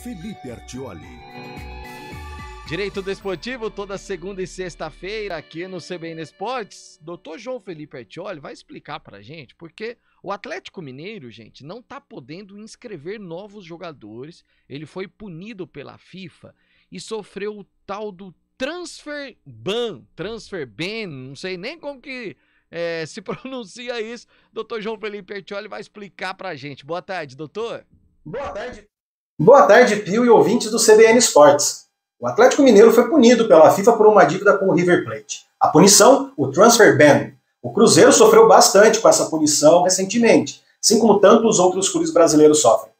Felipe Artioli. Direito Desportivo, toda segunda e sexta-feira aqui no CBN Esportes. Dr. João Felipe Artioli vai explicar pra gente porque o Atlético Mineiro, gente, não tá podendo inscrever novos jogadores. Ele foi punido pela FIFA e sofreu o tal do transfer ban, não sei nem como que se pronuncia isso. Dr. João Felipe Artioli vai explicar pra gente. Boa tarde, doutor. Boa tarde. Boa tarde, Pio e ouvintes do CBN Esportes. O Atlético Mineiro foi punido pela FIFA por uma dívida com o River Plate. A punição, o transfer ban. O Cruzeiro sofreu bastante com essa punição recentemente, assim como tantos outros clubes brasileiros sofrem.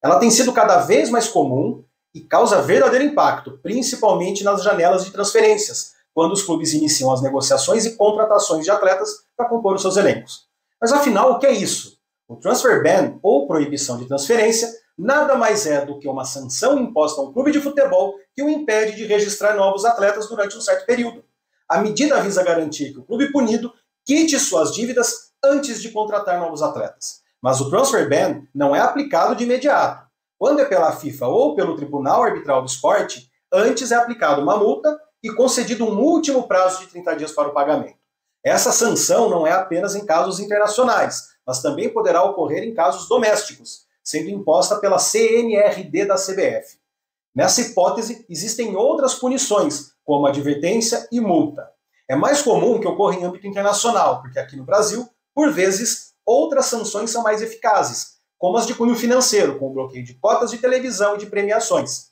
Ela tem sido cada vez mais comum e causa verdadeiro impacto, principalmente nas janelas de transferências, quando os clubes iniciam as negociações e contratações de atletas para compor os seus elencos. Mas afinal, o que é isso? O transfer ban, ou proibição de transferência, nada mais é do que uma sanção imposta a um clube de futebol que o impede de registrar novos atletas durante um certo período. A medida visa garantir que o clube punido quite suas dívidas antes de contratar novos atletas. Mas o transfer ban não é aplicado de imediato. Quando é pela FIFA ou pelo Tribunal Arbitral do Esporte, antes é aplicada uma multa e concedido um último prazo de 30 dias para o pagamento. Essa sanção não é apenas em casos internacionais, mas também poderá ocorrer em casos domésticos, sendo imposta pela CNRD da CBF. Nessa hipótese, existem outras punições, como advertência e multa. É mais comum que ocorra em âmbito internacional, porque aqui no Brasil, por vezes, outras sanções são mais eficazes, como as de cunho financeiro, com o bloqueio de cotas de televisão e de premiações.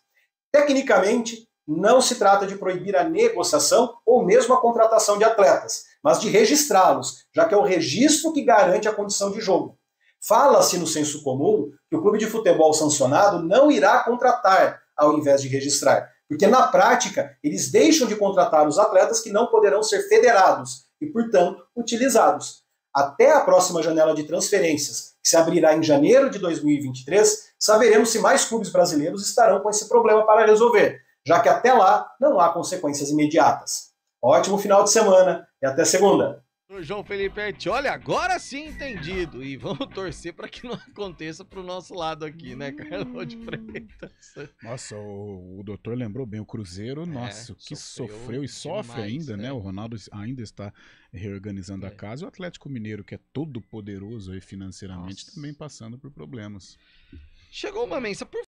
Tecnicamente, não se trata de proibir a negociação ou mesmo a contratação de atletas, mas de registrá-los, já que é o registro que garante a condição de jogo. Fala-se no senso comum que o clube de futebol sancionado não irá contratar ao invés de registrar, porque na prática eles deixam de contratar os atletas que não poderão ser federados e, portanto, utilizados. Até a próxima janela de transferências, que se abrirá em janeiro de 2023, saberemos se mais clubes brasileiros estarão com esse problema para resolver, já que até lá não há consequências imediatas. Ótimo final de semana e até segunda! O João Felipe Artioli, agora sim entendido. E vamos torcer para que não aconteça pro nosso lado aqui, né, Carlos de Freitas? Nossa, o doutor lembrou bem, o Cruzeiro, nossa, que sofreu e sofre demais, ainda, né? O Ronaldo ainda está reorganizando a casa. E o Atlético Mineiro, que é todo poderoso aí financeiramente, também passando por problemas. Chegou uma mensagem, por